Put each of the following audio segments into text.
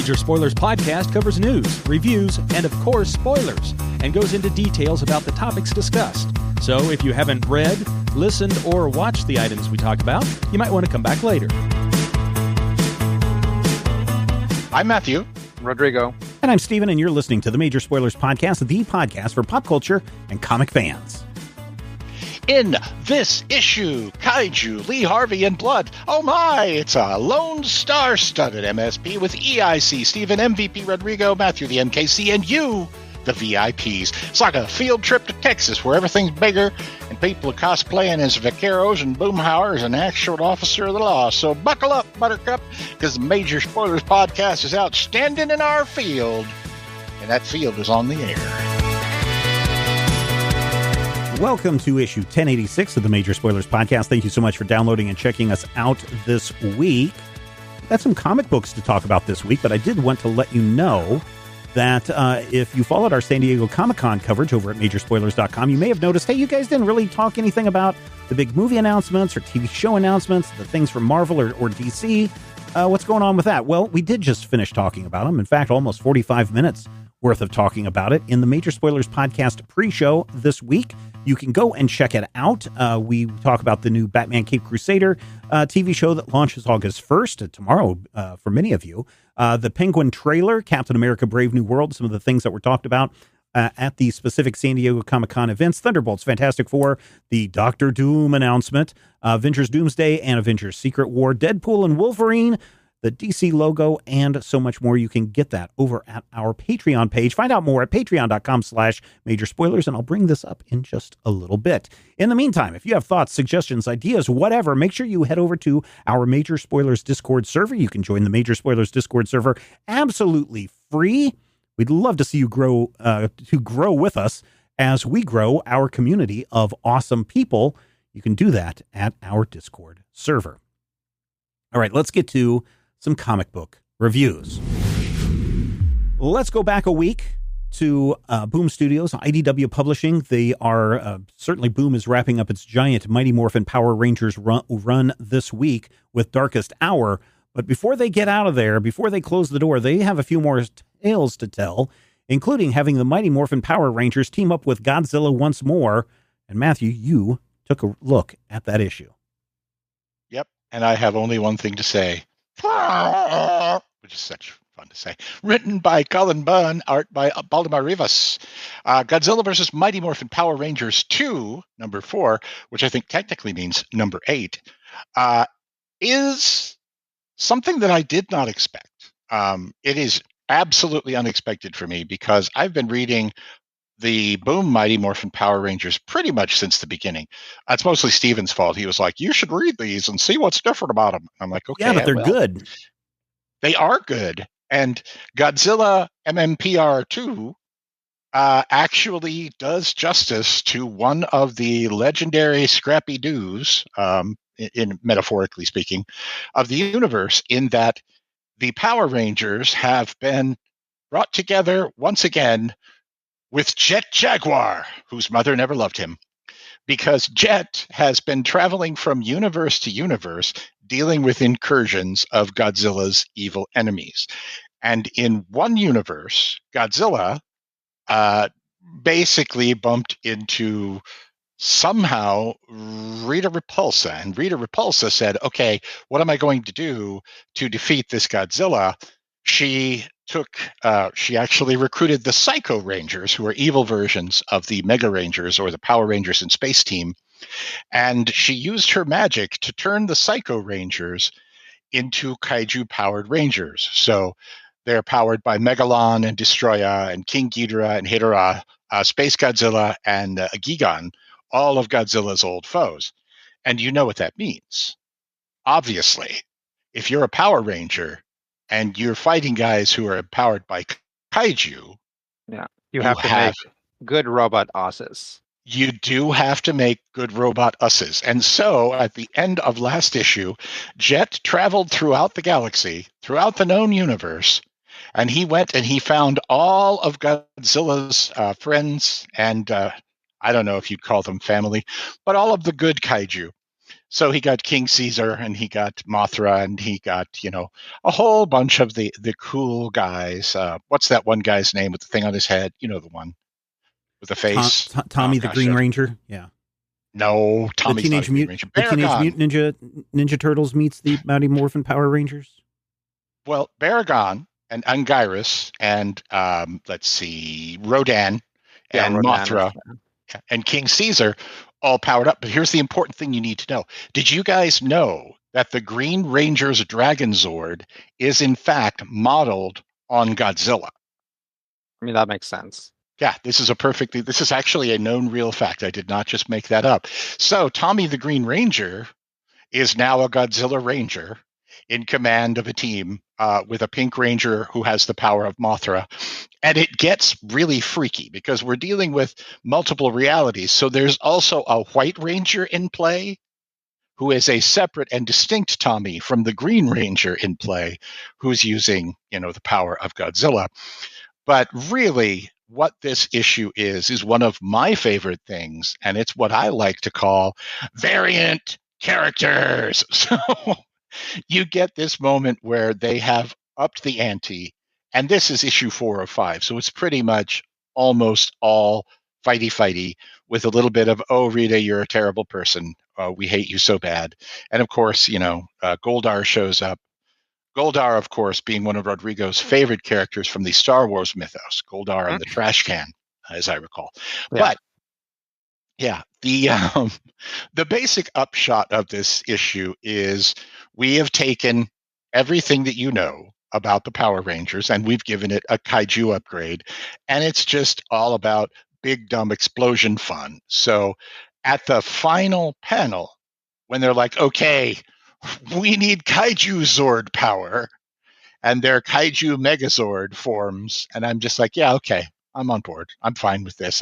Major Spoilers podcast covers news, reviews, and of course, spoilers, and goes into details about the topics discussed. So if you haven't read, listened, or watched the items we talk about, you might want to come back later. I'm Matthew. Rodrigo. And I'm Steven, and you're listening to the Major Spoilers podcast, the podcast for pop culture and comic fans. In this issue, Kaiju, Lee Harvey, and Blood. Oh my, it's a Lone Star-studded MSP with EIC, Steven, MVP, Rodrigo, Matthew, the MKC, and you, the VIPs. It's like a field trip to Texas where everything's bigger and people are cosplaying as vaqueros and Boomhauer is an actual officer of the law. So buckle up, Buttercup, because the Major Spoilers podcast is outstanding in our field, and that field is on the air. Welcome to issue 1086 of the Major Spoilers podcast. Thank you so much for downloading and checking us out this week. Got some comic books to talk about this week, but I did want to let you know that if you followed our San Diego Comic-Con coverage over at Majorspoilers.com, you may have noticed, hey, you guys didn't really talk anything about the big movie announcements or TV show announcements, the things from Marvel or DC. What's going on with that? Well, we did just finish talking about them. In fact, almost 45 minutes worth of talking about it in the Major Spoilers podcast pre-show this week. You can go and check it out. We talk about the new Batman Cape Crusader TV show that launches August 1st, tomorrow for many of you. The Penguin trailer, Captain America Brave New World, some of the things that were talked about at the specific San Diego Comic-Con events. Thunderbolts, Fantastic Four, the Doctor Doom announcement, Avengers Doomsday and Avengers Secret War, Deadpool and Wolverine, the DC logo, and so much more. You can get that over at our Patreon page. Find out more at patreon.com/majorspoilers, and I'll bring this up in just a little bit. In the meantime, if you have thoughts, suggestions, ideas, whatever, make sure you head over to our Major Spoilers Discord server. You can join the Major Spoilers Discord server absolutely free. We'd love to see you grow with us as we grow our community of awesome people. You can do that at our Discord server. All right, let's get to some comic book reviews. Let's go back a week to Boom Studios, IDW Publishing. They are, certainly Boom is wrapping up its giant Mighty Morphin Power Rangers run this week with Darkest Hour. But before they get out of there, before they close the door, they have a few more tales to tell, including having the Mighty Morphin Power Rangers team up with Godzilla once more. And Matthew, you took a look at that issue. Yep, and I have only one thing to say. Which is such fun to say. Written by Cullen Bunn, art by Baldimar Rivas. Godzilla vs. Mighty Morphin Power Rangers II, number 4, which I think technically means number 8, is something that I did not expect. It is absolutely unexpected for me because I've been reading the Boom Mighty Morphin Power Rangers pretty much since the beginning. It's mostly Steven's fault. He was like, you should read these and see what's different about them. I'm like, okay. Yeah, but they're good. They are good. And Godzilla MMPR2 actually does justice to one of the legendary Scrappy Doos, in metaphorically speaking, of the universe, in that the Power Rangers have been brought together once again with Jet Jaguar, whose mother never loved him, because Jet has been traveling from universe to universe, dealing with incursions of Godzilla's evil enemies. And in one universe, Godzilla basically bumped into somehow Rita Repulsa. And Rita Repulsa said, okay, what am I going to do to defeat this Godzilla? She actually recruited the Psycho Rangers, who are evil versions of the Mega Rangers or the Power Rangers in Space Team. And she used her magic to turn the Psycho Rangers into Kaiju Powered Rangers. So they're powered by Megalon and Destroya and King Ghidorah and Hedorah, Space Godzilla and Gigan, all of Godzilla's old foes. And you know what that means. Obviously, if you're a Power Ranger and you're fighting guys who are empowered by kaiju, you have to make good robot asses. You do have to make good robot usses. And so at the end of last issue, Jet traveled throughout the galaxy, throughout the known universe, and he went and he found all of Godzilla's friends and I don't know if you'd call them family, but all of the good kaiju. So he got King Caesar, and he got Mothra, and he got, a whole bunch of the cool guys. What's that one guy's name with the thing on his head? You know, the one with the face. Tommy the Green Ranger. Yeah. No, Tommy's not a Green Ranger. The Teenage Mutant Ninja Turtles meets the Mighty Morphin Power Rangers. Well, Baragon and Anguirus and let's see, Rodan and Mothra and King Caesar all powered up. But here's the important thing you need to know. Did you guys know that the Green Ranger's Dragon Zord is in fact modeled on Godzilla? I mean, that makes sense. Yeah, this is actually a known real fact. I did not just make that up. So Tommy the Green Ranger is now a Godzilla Ranger in command of a team with a Pink Ranger who has the power of Mothra. And it gets really freaky because we're dealing with multiple realities. So there's also a White Ranger in play who is a separate and distinct Tommy from the Green Ranger in play, who's using, the power of Godzilla. But really, what this issue is one of my favorite things, and it's what I like to call variant characters. So you get this moment where they have upped the ante, and this is issue 4 of 5. So it's pretty much almost all fighty with a little bit of, oh, Rita, you're a terrible person. We hate you so bad. And of course, Goldar shows up. Goldar, of course, being one of Rodrigo's favorite characters from the Star Wars mythos. Goldar and the trash can, as I recall. Yeah. But yeah, the basic upshot of this issue is we have taken everything that you know about the Power Rangers and we've given it a kaiju upgrade, and it's just all about big dumb explosion fun. So at the final panel, when they're like, okay, we need kaiju Zord power, and their kaiju Megazord forms, and I'm just like, yeah, okay, I'm on board. I'm fine with this.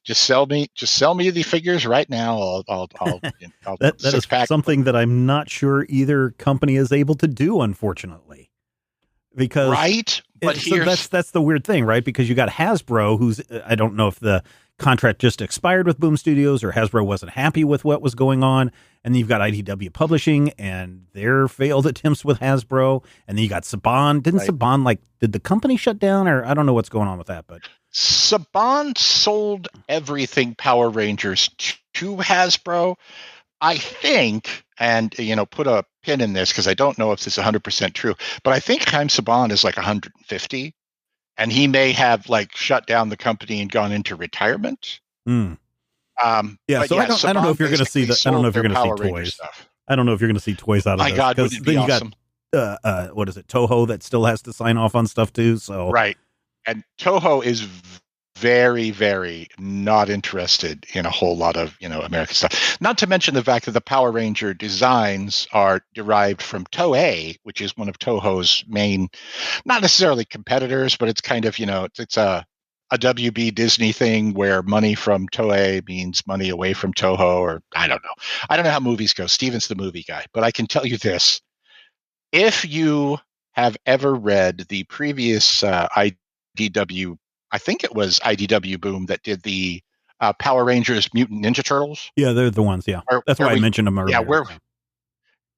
Just sell me the figures right now. I'll that is something that I'm not sure either company is able to do, unfortunately. Because right, but that's the weird thing, right? Because you got Hasbro, who's, I don't know if the contract just expired with Boom Studios or Hasbro wasn't happy with what was going on, and then you've got IDW Publishing and their failed attempts with Hasbro, and then you got Saban. Saban, did the company shut down, or I don't know what's going on with that, but Saban sold everything Power Rangers to Hasbro, I think, and put a pin in this because I don't know if this is 100% true, but I think Haim Saban is 150, and he may have shut down the company and gone into retirement. So I don't know if you're going to see that. I don't know if you're going to see toys. I don't know if you're going to see toys out of this. My God, wouldn't it be awesome? You got what is it, Toho, that still has to sign off on stuff too. So right. And Toho is very, very not interested in a whole lot of, American stuff. Not to mention the fact that the Power Ranger designs are derived from Toei, which is one of Toho's main, not necessarily competitors, but it's kind of, it's a WB Disney thing where money from Toei means money away from Toho, or I don't know. I don't know how movies go. Steven's the movie guy, but I can tell you this. If you have ever read the previous IDW, I think it was IDW Boom that did the Power Rangers Mutant Ninja Turtles. Yeah, they're the ones. Yeah, that's why I mentioned them earlier.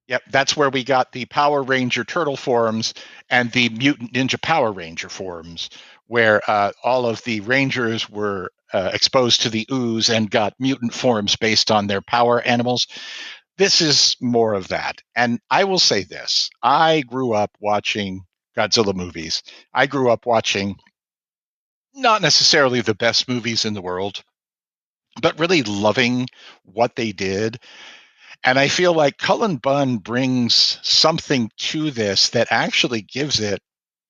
Yeah, that's where we got the Power Ranger Turtle forms and the Mutant Ninja Power Ranger forms, where all of the Rangers were exposed to the ooze and got mutant forms based on their power animals. This is more of that. And I will say this. I grew up watching Godzilla movies. I grew up watching not necessarily the best movies in the world, but really loving what they did. And I feel like Cullen Bunn brings something to this that actually gives it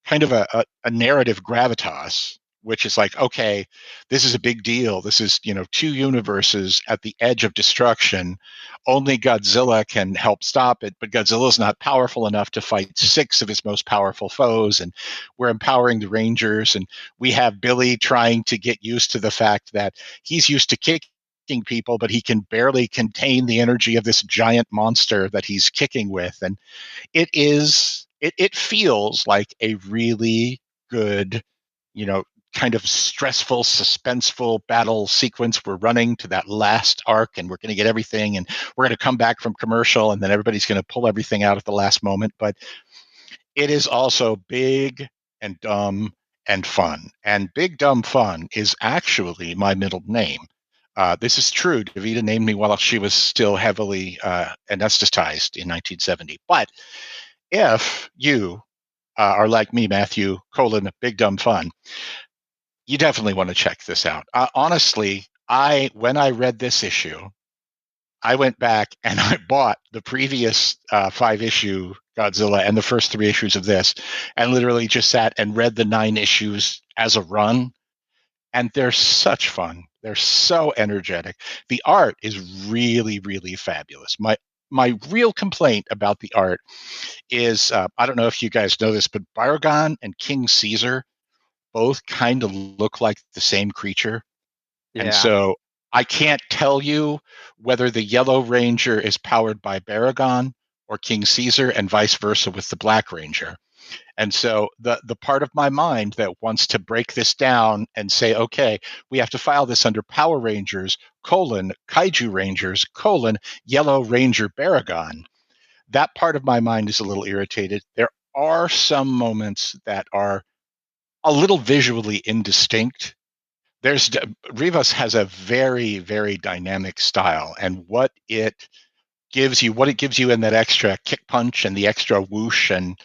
kind of a narrative gravitas, which is okay, this is a big deal. This is, two universes at the edge of destruction. Only Godzilla can help stop it, but Godzilla's not powerful enough to fight 6 of his most powerful foes. And we're empowering the Rangers, and we have Billy trying to get used to the fact that he's used to kicking people, but he can barely contain the energy of this giant monster that he's kicking with. And it feels like a really good, kind of stressful, suspenseful battle sequence we're running to that last arc, and we're going to get everything, and we're going to come back from commercial, and then everybody's going to pull everything out at the last moment. But it is also big and dumb and fun. And Big Dumb Fun is actually my middle name. This is true. Davida named me while she was still heavily anesthetized in 1970. But if you are like me, Matthew, Big Dumb Fun, you definitely want to check this out. Honestly, when I read this issue, I went back and I bought the previous 5-issue Godzilla and the first 3 issues of this, and literally just sat and read the 9 issues as a run. And they're such fun. They're so energetic. The art is really, really fabulous. My real complaint about the art is, I don't know if you guys know this, but Baragon and King Caesar both kind of look like the same creature. Yeah. And so I can't tell you whether the Yellow Ranger is powered by Baragon or King Caesar, and vice versa with the Black Ranger. And so the part of my mind that wants to break this down and say, okay, we have to file this under Power Rangers, Kaiju Rangers, Yellow Ranger Baragon, that part of my mind is a little irritated. There are some moments that are a little visually indistinct. Rivas has a very, very dynamic style, and what it gives you in that extra kick punch and the extra whoosh, and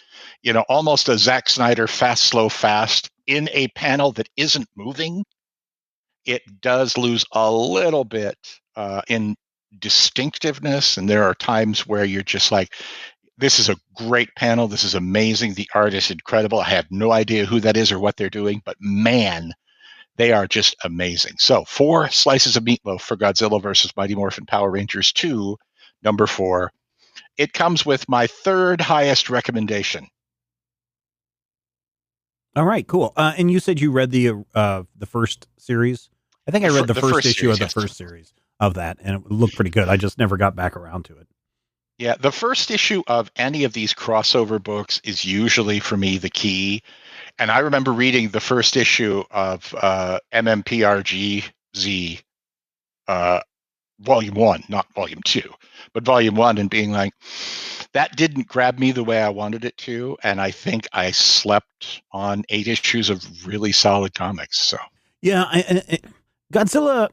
almost a Zack Snyder fast, slow, fast in a panel that isn't moving, it does lose a little bit in distinctiveness. And there are times where you're just like, this is a great panel. This is amazing. The art is incredible. I have no idea who that is or what they're doing, but man, they are just amazing. So 4 slices of meatloaf for Godzilla versus Mighty Morphin Power Rangers 2, number 4. It comes with my 3rd highest recommendation. All right, cool. And you said you read the first series? I think I read the first issue of the first series of that, and it looked pretty good. I just never got back around to it. Yeah, the first issue of any of these crossover books is usually, for me, the key. And I remember reading the first issue of MMPRGZ Volume 1, not Volume 2, but Volume 1, and being like, that didn't grab me the way I wanted it to. And I think I slept on 8 issues of really solid comics. So yeah, Godzilla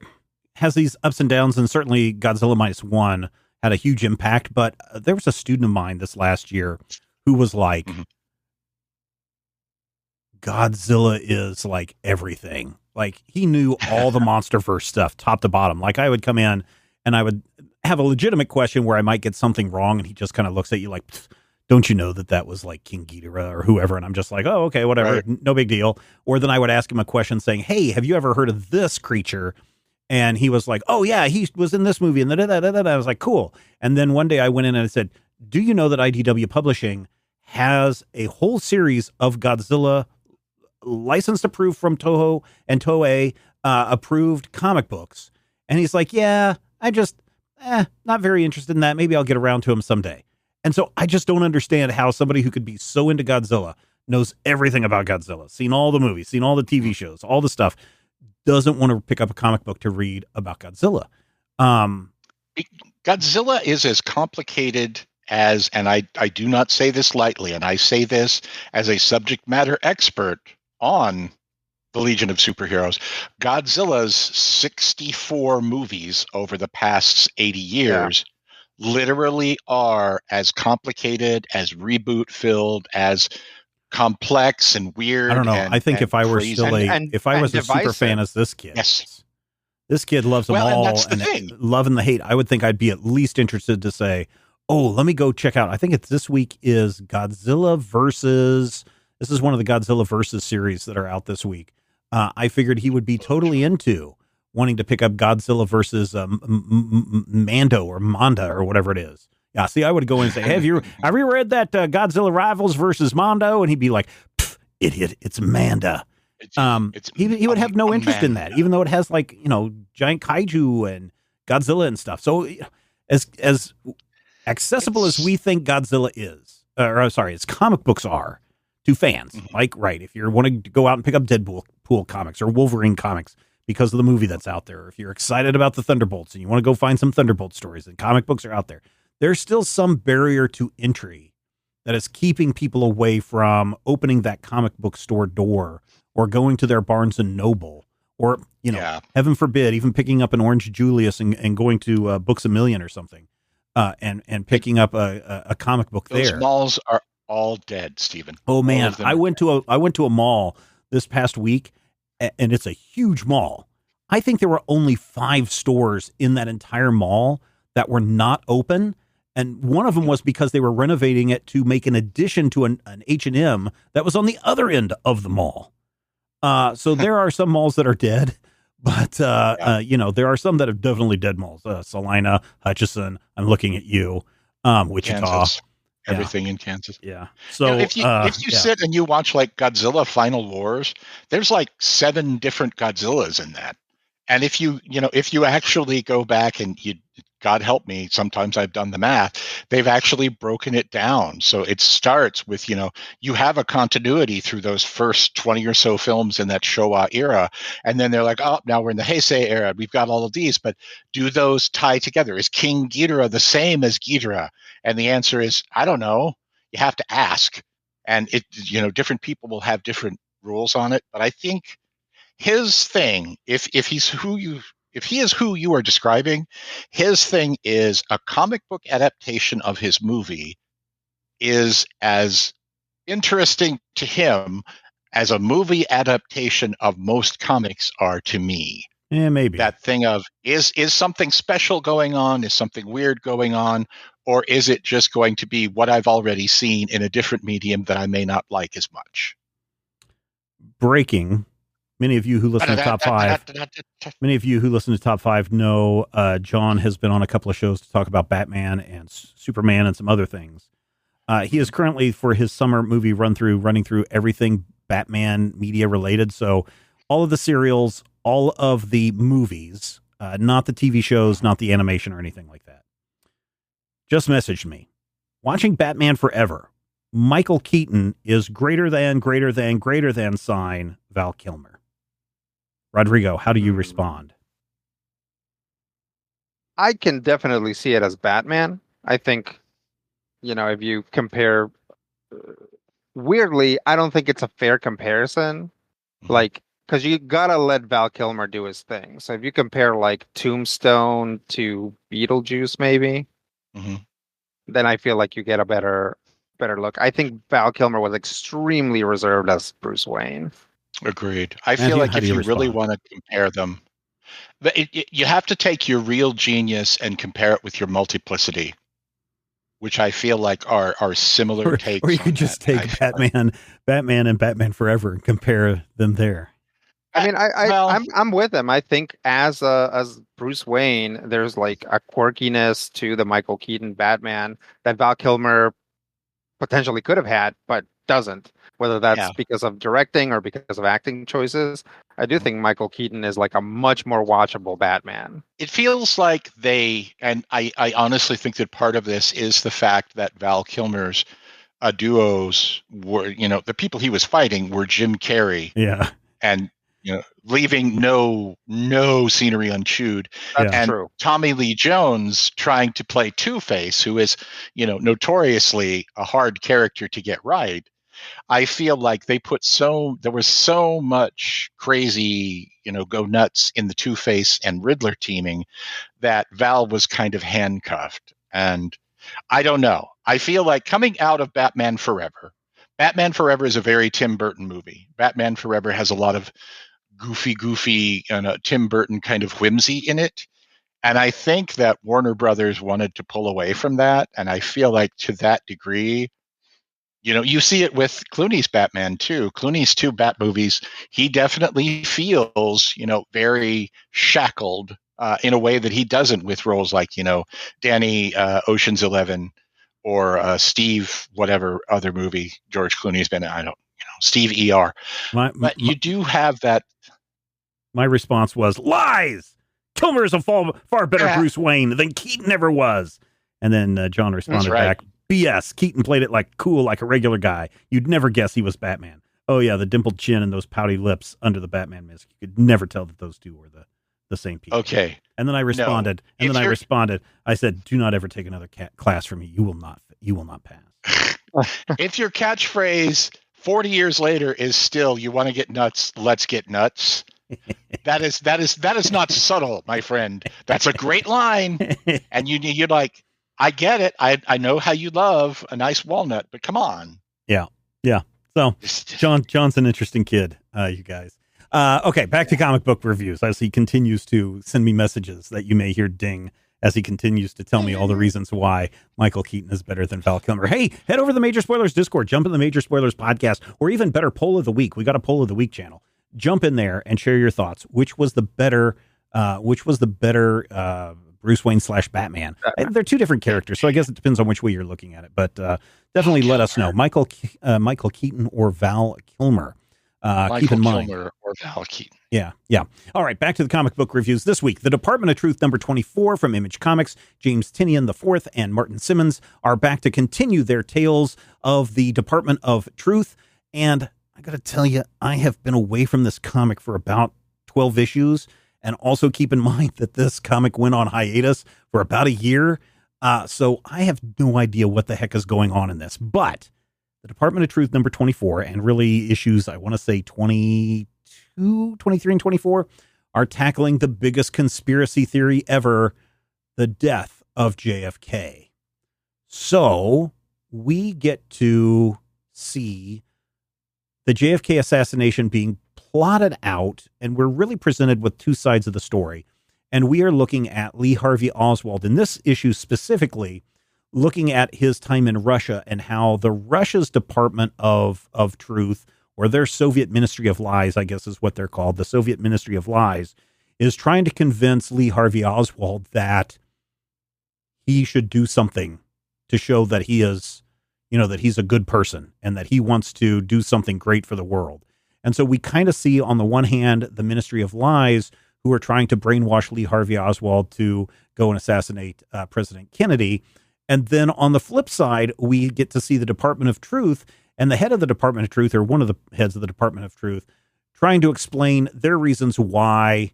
has these ups and downs, and certainly Godzilla -1 had a huge impact. But there was a student of mine this last year who was like, Godzilla is like everything. Like, he knew all the MonsterVerse stuff, top to bottom. Like, I would come in and I would have a legitimate question where I might get something wrong, and he just kind of looks at you like, don't you know that was like King Ghidorah or whoever? And I'm just like, oh, okay, whatever, right. No big deal. Or then I would ask him a question saying, hey, have you ever heard of this creature? And he was like, oh yeah, he was in this movie. And I was like, cool. And then one day I went in and I said, do you know that IDW Publishing has a whole series of Godzilla licensed, approved from Toho and Toei approved comic books? And he's like, yeah, I just not very interested in that. Maybe I'll get around to him someday. And so I just don't understand how somebody who could be so into Godzilla, knows everything about Godzilla, seen all the movies, seen all the TV shows, all the stuff, doesn't want to pick up a comic book to read about Godzilla. Godzilla is as complicated as, and I do not say this lightly, and I say this as a subject matter expert on the Legion of Superheroes. Godzilla's 64 movies over the past 80 years literally are as complicated, as reboot-filled, as complex and weird. I don't know. I think if I were crazy. still if I was a super fan as this kid, yes, this kid loves them all, and that's the and thing. Love and the hate. I would think I'd be at least interested to say, oh, let me go check out. I think it's this week is Godzilla versus. This is one of the Godzilla versus series that are out this week. I figured he would be totally into wanting to pick up Godzilla versus Mando or Manda or whatever it is. Yeah, see, I would go in and say, hey, have you read that Godzilla Rivals versus Mondo? And he'd be like, idiot, it's Manda. He would have no interest in that, even though it has like, giant kaiju and Godzilla and stuff. So as accessible as we think Godzilla is, as comic books are to fans. Like, right, if you're wanting to go out and pick up Deadpool comics or Wolverine comics because of the movie that's out there, if you're excited about the Thunderbolts and you want to go find some Thunderbolt stories and comic books are out there, there's still some barrier to entry that is keeping people away from opening that comic book store door or going to their Barnes and Noble or, heaven forbid, even picking up an Orange Julius and going to Books A Million or something and picking up a comic book there. Those malls are all dead, Stephen. Oh man, I went to a mall this past week, and it's a huge mall. I think there were only 5 stores in that entire mall that were not open, and one of them was because they were renovating it to make an addition to an H&M that was on the other end of the mall. So there are some malls that are dead, but there are some that are definitely dead malls. Salina, Hutchinson. I'm looking at you, Wichita. Kansas. Everything in Kansas. Yeah. So if you sit and you watch like Godzilla Final Wars, there's like 7 different Godzillas in that. And if you actually go back and God help me, sometimes I've done the math, they've actually broken it down. So it starts with, you have a continuity through those first 20 or so films in that Showa era. And then they're like, oh, now we're in the Heisei era. We've got all of these, but do those tie together? Is King Ghidorah the same as Ghidorah? And the answer is, I don't know. You have to ask. And different people will have different rules on it. But I think his thing, if he is who you are describing, his thing is a comic book adaptation of his movie is as interesting to him as a movie adaptation of most comics are to me. Yeah, maybe. That thing of, is something special going on? Is something weird going on? Or is it just going to be what I've already seen in a different medium that I may not like as much? Breaking. Many of you who listen to Top 5 know John has been on a couple of shows to talk about Batman and Superman and some other things. He is currently, for his summer movie running through everything Batman media related. So all of the serials, all of the movies, not the TV shows, not the animation or anything like that. Just messaged me. Watching Batman Forever, Michael Keaton is greater than sign Val Kilmer. Rodrigo, how do you respond? I can definitely see it as Batman. I think, if you compare, weirdly, I don't think it's a fair comparison. Like, because you gotta let Val Kilmer do his thing. So if you compare like Tombstone to Beetlejuice, maybe, then I feel like you get a better look. I think Val Kilmer was extremely reserved as Bruce Wayne. Agreed. I feel like if you really want to compare them, but you have to take your real genius and compare it with your multiplicity, which I feel like are similar takes. Or you could just take Batman and Batman Forever and compare them there. I mean, I'm with him. I think as Bruce Wayne, there's like a quirkiness to the Michael Keaton Batman that Val Kilmer potentially could have had, but doesn't. Whether that's because of directing or because of acting choices, I do think Michael Keaton is like a much more watchable Batman. It feels like and I honestly think that part of this is the fact that Val Kilmer's duos were, the people he was fighting were Jim Carrey. Yeah. And, leaving no scenery unchewed. That's true. Tommy Lee Jones trying to play Two-Face, who is, notoriously a hard character to get right. I feel like there was so much crazy, go nuts in the Two-Face and Riddler teaming that Val was kind of handcuffed. And I don't know. I feel like coming out of Batman Forever is a very Tim Burton movie. Batman Forever has a lot of goofy, Tim Burton kind of whimsy in it. And I think that Warner Brothers wanted to pull away from that. And I feel like to that degree, you see it with Clooney's Batman too. Clooney's 2 Bat movies, he definitely feels, very shackled in a way that he doesn't with roles like, Danny Ocean's 11 or Steve, whatever other movie George Clooney's been in. Steve ER. But you do have that. My response was, lies! Kilmer is a far better Bruce Wayne than Keaton ever was. And then John responded back, BS. Keaton played it like cool, like a regular guy. You'd never guess he was Batman. Oh yeah, the dimpled chin and those pouty lips under the Batman mask. You could never tell that those two were the same people. Okay. And then I responded. I said, "Do not ever take another class from me. You will not pass." If your catchphrase 40 years later is still "You want to get nuts? Let's get nuts." That is not subtle, my friend. That's a great line, and you're like, I get it. I know how you love a nice walnut, but come on. Yeah. So John's an interesting kid, you guys. Okay, back to comic book reviews as he continues to send me messages that you may hear ding as he continues to tell me all the reasons why Michael Keaton is better than Val Kilmer. Hey, head over to the Major Spoilers Discord, jump in the Major Spoilers podcast, or even better, Poll of the Week. We got a Poll of the Week channel. Jump in there and share your thoughts. Which was the better Bruce Wayne / Batman? They're two different characters, so I guess it depends on which way you're looking at it. But definitely let us know, Michael Keaton or Val Kilmer. Keep in mind, Kilmer or Val Keaton. Yeah. All right, back to the comic book reviews this week. The Department of Truth number 24 from Image Comics. James Tynion IV and Martin Simmons are back to continue their tales of the Department of Truth. And I got to tell you, I have been away from this comic for about 12 issues. And also keep in mind that this comic went on hiatus for about a year. So I have no idea what the heck is going on in this. But the Department of Truth number 24 and really issues, I want to say 22, 23, and 24 are tackling the biggest conspiracy theory ever, the death of JFK. So we get to see the JFK assassination being plotted out, and we're really presented with two sides of the story. And we are looking at Lee Harvey Oswald in this issue specifically, looking at his time in Russia and how the Russia's Department of Truth, or their Soviet Ministry of Lies, I guess is what they're called, the Soviet Ministry of Lies, is trying to convince Lee Harvey Oswald that he should do something to show that he is, that he's a good person and that he wants to do something great for the world. And so we kind of see, on the one hand, the Ministry of Lies, who are trying to brainwash Lee Harvey Oswald to go and assassinate President Kennedy. And then on the flip side, we get to see the Department of Truth and the head of the Department of Truth, or one of the heads of the Department of Truth, trying to explain their reasons why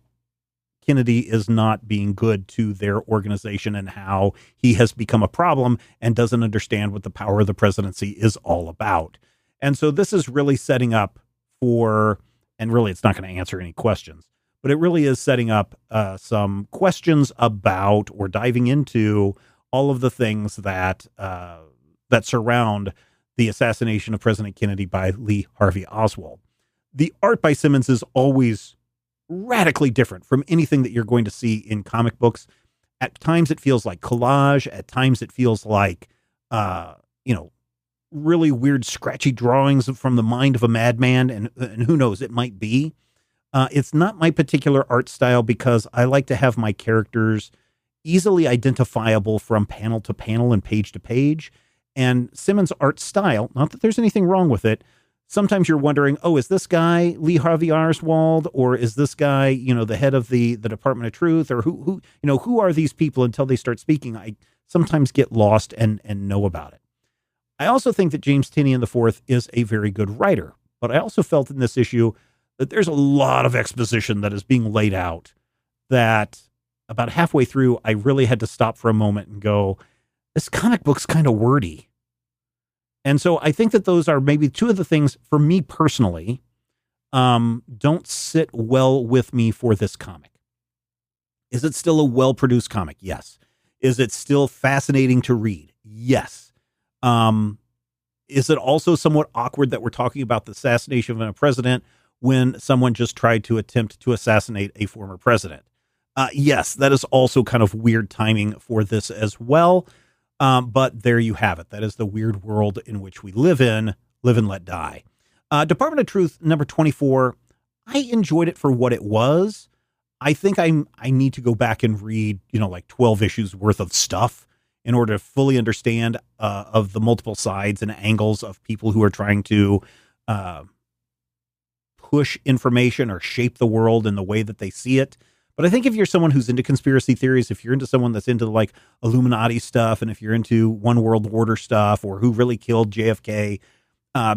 Kennedy is not being good to their organization and how he has become a problem and doesn't understand what the power of the presidency is all about. And so this is really setting up for, and really it's not going to answer any questions, but it really is setting up some questions about, or diving into all of the things that that surround the assassination of President Kennedy by Lee Harvey Oswald. The art by Simmons is always radically different from anything that you're going to see in comic books. At times it feels like collage. At times it feels like, really weird, scratchy drawings from the mind of a madman. And who knows, it might be. It's not my particular art style because I like to have my characters easily identifiable from panel to panel and page to page. And Simmons' art style, not that there's anything wrong with it, sometimes you're wondering, oh, is this guy Lee Harvey Oswald, or is this guy, the head of the Department of Truth, or who are these people until they start speaking? I sometimes get lost and know about it. I also think that James Tynion IV is a very good writer, but I also felt in this issue that there's a lot of exposition that is being laid out that about halfway through, I really had to stop for a moment and go, this comic book's kind of wordy. And so I think that those are maybe two of the things for me personally, don't sit well with me for this comic. Is it still a well-produced comic? Yes. Is it still fascinating to read? Yes. Is it also somewhat awkward that we're talking about the assassination of a president when someone just tried to attempt to assassinate a former president? Yes, that is also kind of weird timing for this as well. But there you have it. That is the weird world in which we live in. Live and let die. Department of Truth number 24. I enjoyed it for what it was. I think I need to go back and read, like 12 issues worth of stuff in order to fully understand of the multiple sides and angles of people who are trying to push information or shape the world in the way that they see it. But I think if you're someone who's into conspiracy theories, if you're into someone that's into like Illuminati stuff, and if you're into One World Order stuff, or who really killed JFK,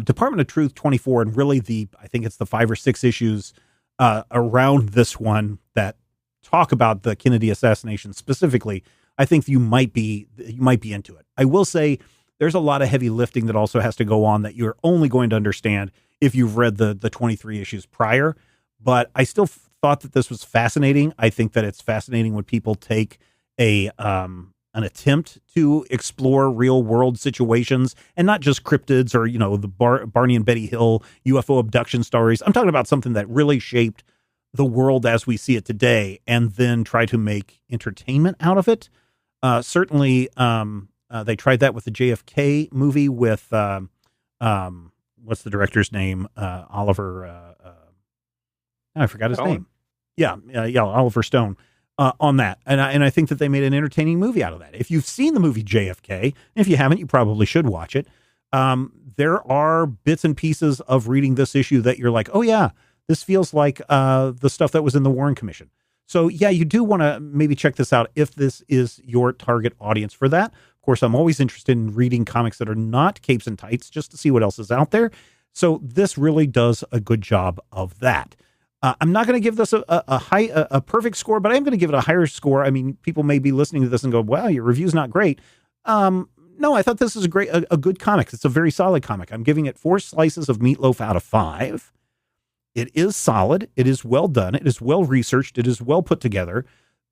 Department of Truth 24, and really I think it's the 5 or 6 issues around this one that talk about the Kennedy assassination specifically, I think you might be into it. I will say there's a lot of heavy lifting that also has to go on that you're only going to understand if you've read the 23 issues prior. But I still thought that this was fascinating. I think that it's fascinating when people take an attempt to explore real world situations and not just cryptids or, the Barney and Betty Hill UFO abduction stories. I'm talking about something that really shaped the world as we see it today and then try to make entertainment out of it. Certainly, they tried that with the JFK movie with, what's the director's name? Oliver, I forgot his name. Yeah, Oliver Stone. On that. And I think that they made an entertaining movie out of that. If you've seen the movie JFK, and if you haven't, you probably should watch it. There are bits and pieces of reading this issue that you're like, oh yeah, this feels like the stuff that was in the Warren Commission. So yeah, you do want to maybe check this out if this is your target audience for that. Of course, I'm always interested in reading comics that are not capes and tights just to see what else is out there. So this really does a good job of that. I'm not going to give this a perfect score, but I'm going to give it a higher score. I mean, people may be listening to this and go, "Wow, your review's not great." No, I thought this is a good comic. It's a very solid comic. I'm giving it 4 slices of meatloaf out of 5. It is solid. It is well done. It is well researched. It is well put together.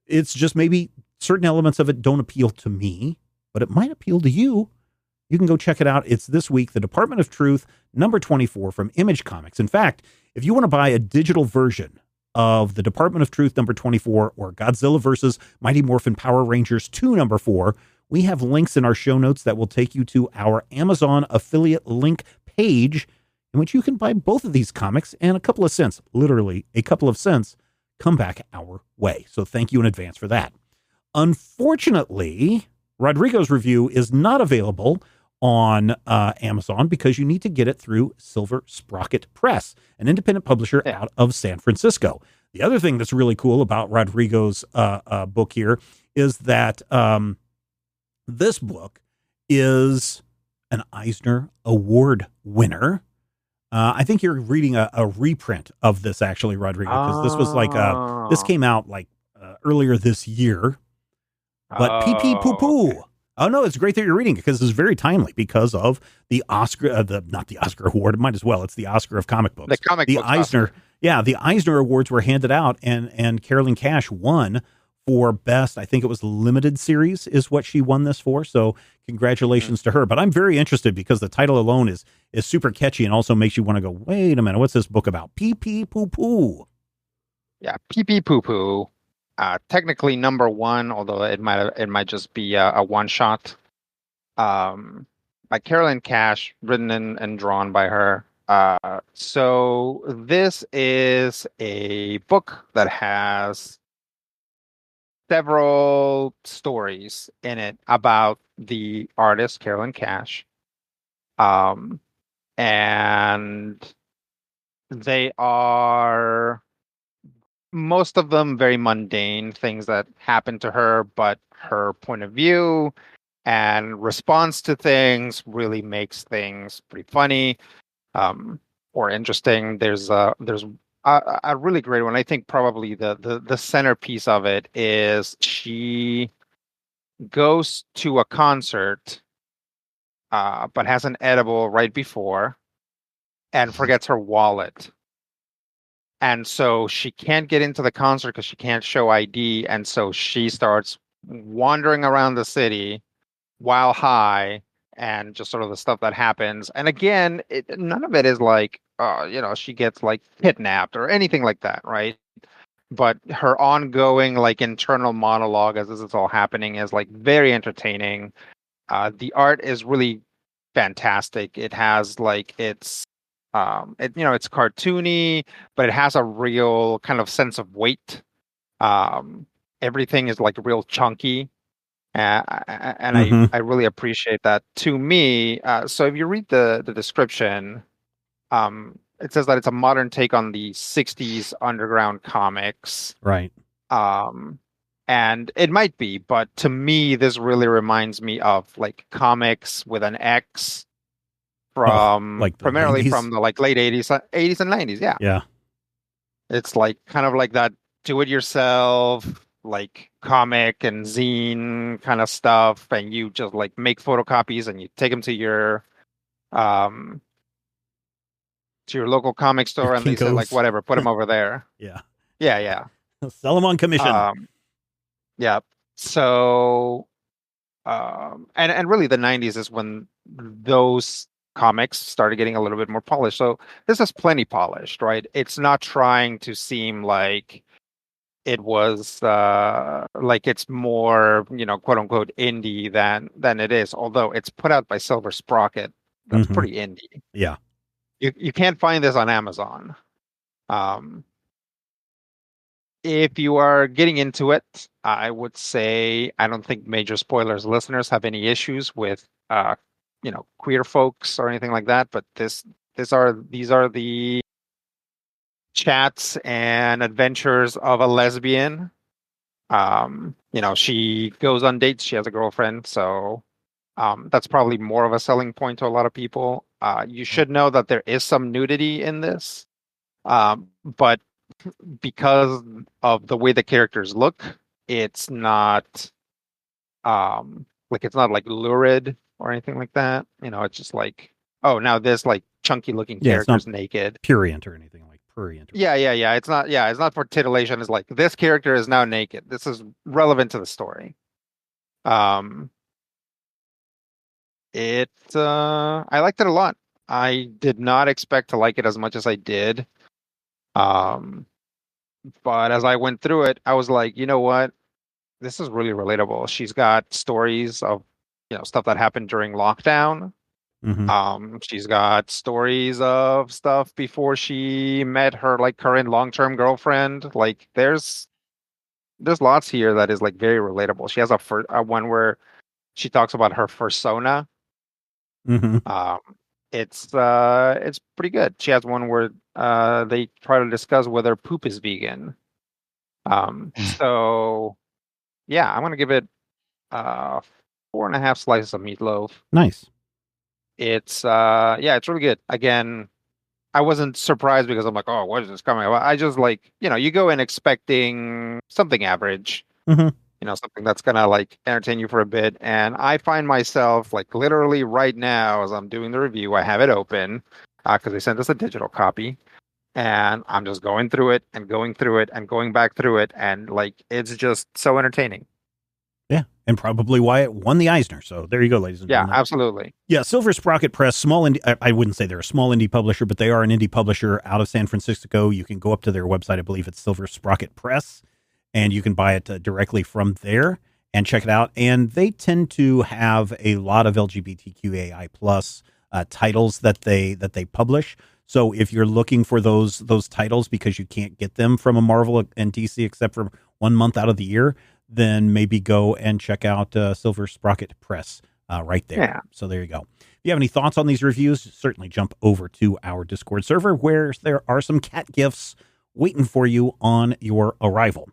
It's just maybe certain elements of it don't appeal to me, but it might appeal to you. You can go check it out. It's this week, The Department of Truth, number 24 from Image Comics. In fact, if you want to buy a digital version of The Department of Truth, number 24, or Godzilla versus Mighty Morphin Power Rangers 2, number 4, we have links in our show notes that will take you to our Amazon affiliate link page in which you can buy both of these comics and a couple of cents, literally a couple of cents, come back our way. So thank you in advance for that. Unfortunately, Rodrigo's review is not available on Amazon because you need to get it through Silver Sprocket Press, an independent publisher out of San Francisco. The other thing that's really cool about Rodrigo's book here is that this book is an Eisner Award winner. I think you're reading a reprint of this, actually, Rodrigo, because this was this came out earlier this year. But Peepee Poopoo. Okay. Oh, no, it's great that you're reading it because it's very timely because of the Oscar, not the Oscar Award, it might as well. It's the Oscar of comic books. The Eisner. Oscar. Yeah, the Eisner Awards were handed out and Carolyn Cash won for best, I think it was limited series is what she won this for. So congratulations to her. But I'm very interested because the title alone is super catchy and also makes you want to go, wait a minute, what's this book about? Peepee Poopoo. Yeah, Peepee Poopoo. Technically number 1, although it might just be a one shot. By Carolyn Cash, written and drawn by her. So this is a book that has several stories in it about the artist Carolyn Cash. And they are most of them very mundane things that happen to her, but her point of view and response to things really makes things pretty funny or interesting. There's a really great one. I think probably the centerpiece of it is she goes to a concert but has an edible right before and forgets her wallet. And so she can't get into the concert because she can't show ID. And so she starts wandering around the city while high and just sort of the stuff that happens. And again, none of it is like, she gets like kidnapped or anything like that, right? But her ongoing like internal monologue as this is all happening is like very entertaining. The art is really fantastic. It has like it's cartoony, but it has a real kind of sense of weight. Everything is like real chunky. And I really appreciate that. To me, so if you read the description, it says that it's a modern take on the 60s underground comics. Right. And it might be, but to me, this really reminds me of like comics with an X from like the primarily 90s? from the like late 80s and 90s. Yeah. Yeah. It's like kind of like that do-it-yourself, like comic and zine kind of stuff, and you just like make photocopies and you take them to your local comic store, and they say like, Kinko's. whatever, put them over there. Yeah. Yeah. Sell them on commission. Yeah. So, and really the 90s is when those comics started getting a little bit more polished. So this is plenty polished, right? It's not trying to seem like it was like it's more, quote unquote indie than it is, although it's put out by Silver Sprocket. That's pretty indie. Yeah. You can't find this on Amazon. If you are getting into it, I would say I don't think Major Spoilers listeners have any issues with queer folks or anything like that, but these are the chats and adventures of a lesbian. She goes on dates, she has a girlfriend, so that's probably more of a selling point to a lot of people. You should know that there is some nudity in this, but because of the way the characters look, it's not it's not like lurid or anything like that. It's just like, oh, now this like chunky looking character's naked. Purient or anything like prurient. Yeah. It's not for titillation. It's like this character is now naked. This is relevant to the story. I liked it a lot. I did not expect to like it as much as I did. But as I went through it, I was like, you know what? This is really relatable. She's got stories of, stuff that happened during lockdown. She's got stories of stuff before she met her like current long-term girlfriend. Like there's lots here that is like very relatable. She has a one where she talks about her fursona. It's pretty good. She has one where they try to discuss whether poop is vegan. So yeah, I'm gonna give it 4.5 slices of meatloaf. Nice. It's it's really good. Again, I wasn't surprised because I'm like, oh, what is this coming? I just like, you go in expecting something average. Something that's gonna like entertain you for a bit. And I find myself like literally right now as I'm doing the review, I have it open because they sent us a digital copy, and I'm just going through it and going through it and going back through it, and like it's just so entertaining. Yeah, and probably why it won the Eisner. So there you go, ladies and gentlemen. Yeah, absolutely. Yeah, Silver Sprocket Press, small indie. I wouldn't say they're a small indie publisher, but they are an indie publisher out of San Francisco. You can go up to their website. I believe it's Silver Sprocket Press, and you can buy it directly from there and check it out. And they tend to have a lot of LGBTQAI plus titles that they publish. So if you're looking for those titles because you can't get them from a Marvel and DC except for 1 month out of the year, then maybe go and check out Silver Sprocket Press right there. Yeah. So there you go. If you have any thoughts on these reviews, certainly jump over to our Discord server where there are some cat gifts waiting for you on your arrival.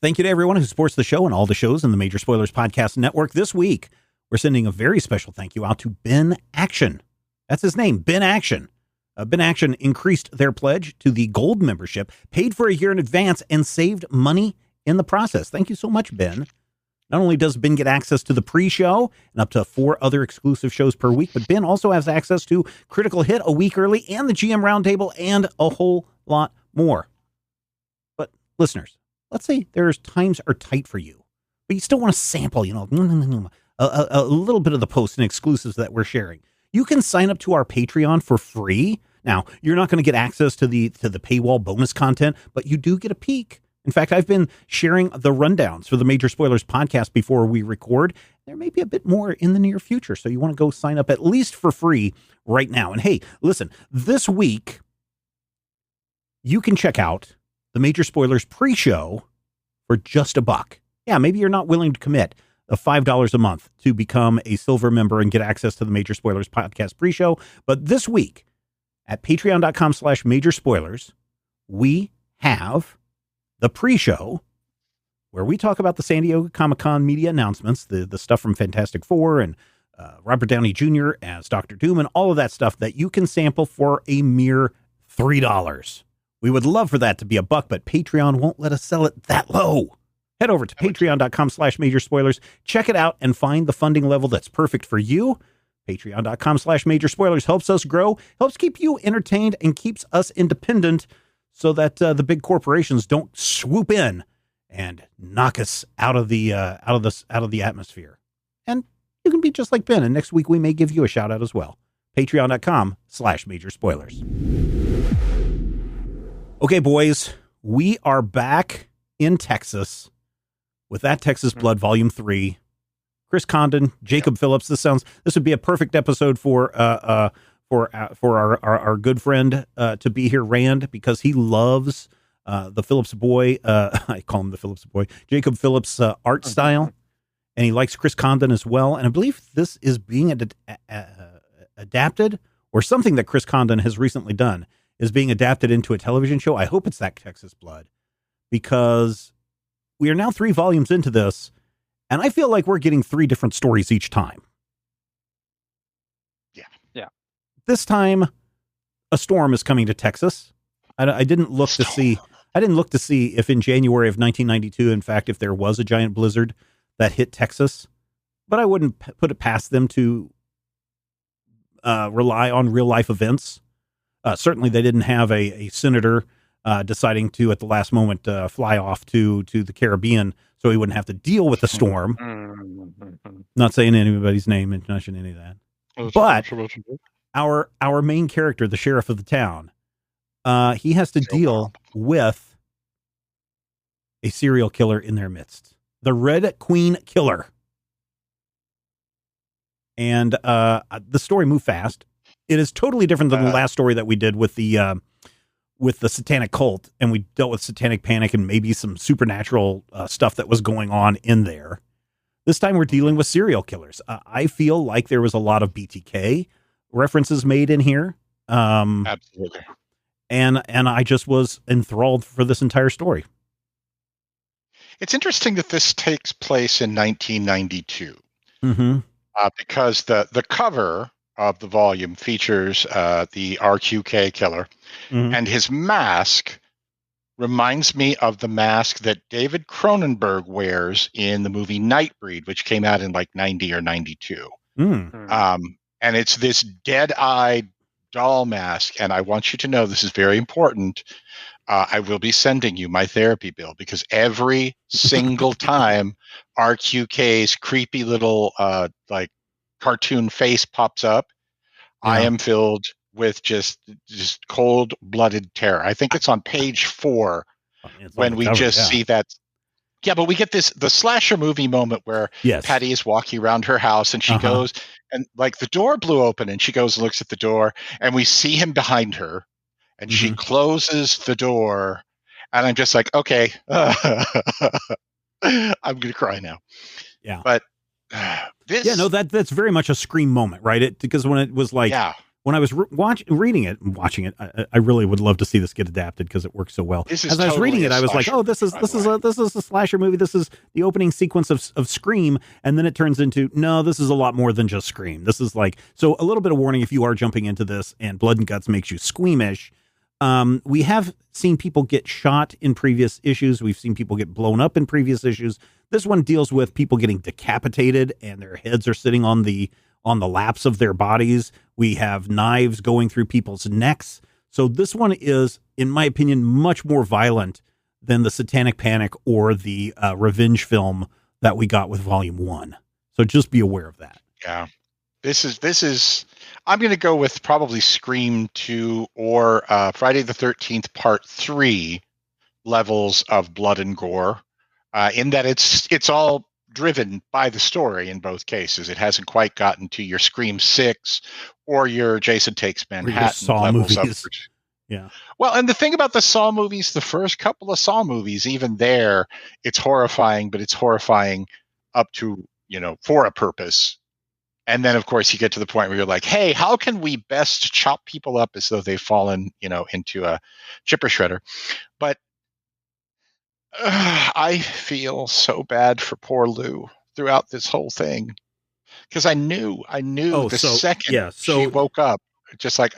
Thank you to everyone who supports the show and all the shows in the Major Spoilers Podcast Network. This week, we're sending a very special thank you out to Ben Action. That's his name, Ben Action. Ben Action increased their pledge to the gold membership, paid for a year in advance, and saved money in the process. Thank you so much, Ben. Not only does Ben get access to the pre-show and up to 4 other exclusive shows per week, but Ben also has access to Critical Hit a week early and the GM Roundtable and a whole lot more. But listeners, let's say there's times are tight for you, but you still want to sample, a little bit of the posts and exclusives that we're sharing. You can sign up to our Patreon for free. Now, you're not going to get access to the paywall bonus content, but you do get a peek. In fact, I've been sharing the rundowns for the Major Spoilers podcast before we record. There may be a bit more in the near future, so you want to go sign up at least for free right now. And hey, listen, this week, you can check out the Major Spoilers pre-show for just $1. Yeah, maybe you're not willing to commit of $5 a month to become a silver member and get access to the Major Spoilers podcast pre-show. But this week at patreon.com/Major Spoilers, we have the pre-show, where we talk about the San Diego Comic-Con media announcements, the stuff from Fantastic Four and Robert Downey Jr. as Dr. Doom and all of that stuff that you can sample for a mere $3. We would love for that to be $1, but Patreon won't let us sell it that low. Head over to patreon.com/major spoilers. Check it out and find the funding level that's perfect for you. Patreon.com/major spoilers helps us grow, helps keep you entertained, and keeps us independent so that the big corporations don't swoop in and knock us out of the atmosphere. And you can be just like Ben, and next week we may give you a shout out as well. Patreon.com/major spoilers. Okay, boys, we are back in Texas with That Texas Blood Volume 3. Chris Condon, Jacob Phillips. This would be a perfect episode for our good friend to be here, Rand, because he loves the Phillips boy. I call him the Phillips boy, Jacob Phillips art style, and he likes Chris Condon as well. And I believe this is being adapted, or something that Chris Condon has recently done is being adapted into a television show. I hope it's That Texas Blood, because we are now 3 volumes into this, and I feel like we're getting 3 different stories each time. Yeah. This time, a storm is coming to Texas. I didn't look to see. I didn't look to see if in January of 1992, in fact, if there was a giant blizzard that hit Texas, but I wouldn't put it past them to rely on real life events. Certainly, they didn't have a senator deciding to, at the last moment, fly off to the Caribbean so he wouldn't have to deal with the storm. Not saying anybody's name and not any of that. But our main character, the sheriff of the town, he has to deal with a serial killer in their midst, the Red Queen Killer. And the story moved fast. It is totally different than the last story that we did with the satanic cult, and we dealt with satanic panic and maybe some supernatural stuff that was going on in there. This time we're dealing with serial killers. I feel like there was a lot of BTK references made in here. Absolutely. And I just was enthralled for this entire story. It's interesting that this takes place in 1992, because the cover of the volume features the RQK killer, and his mask reminds me of the mask that David Cronenberg wears in the movie Nightbreed, which came out in like 90 or 92. And it's this dead-eyed doll mask, and I want you to know this is very important. I will be sending you my therapy bill, because every single time RQK's creepy little like cartoon face pops up, I am filled with just cold-blooded terror. I think it's on page 4 when we see that. Yeah, but we get the slasher movie moment where Patty is walking around her house, and she goes, and like the door blew open, and she goes and looks at the door, and we see him behind her, and she closes the door, and I'm just like, okay, I'm going to cry now. Yeah. But that's very much a Scream moment, right? Because when it was like, when I was watching it, I really would love to see this get adapted because it works so well. As I was reading it, I was like, oh, this is a slasher movie. This is the opening sequence of Scream, and then it turns into, no, this is a lot more than just Scream. This is like, so a little bit of warning if you are jumping into this and Blood and Guts makes you squeamish. We have seen people get shot in previous issues. We've seen people get blown up in previous issues. This one deals with people getting decapitated and their heads are sitting on the laps of their bodies. We have knives going through people's necks. So this one is, in my opinion, much more violent than the Satanic Panic or the revenge film that we got with Volume 1. So just be aware of that. Yeah. This is I'm going to go with probably Scream 2 or Friday the 13th Part 3 levels of blood and gore, in that it's all driven by the story in both cases. It hasn't quite gotten to your Scream 6 or your Jason Takes Manhattan Saw levels movies. Yeah. Well, and the thing about the Saw movies, the first couple of Saw movies, even there, it's horrifying, but it's horrifying up to, for a purpose. And then, of course, you get to the point where you're like, hey, how can we best chop people up as though they've fallen, into a chipper shredder? But I feel so bad for poor Lou throughout this whole thing because I knew Oh, the so second yeah, she so woke up, just like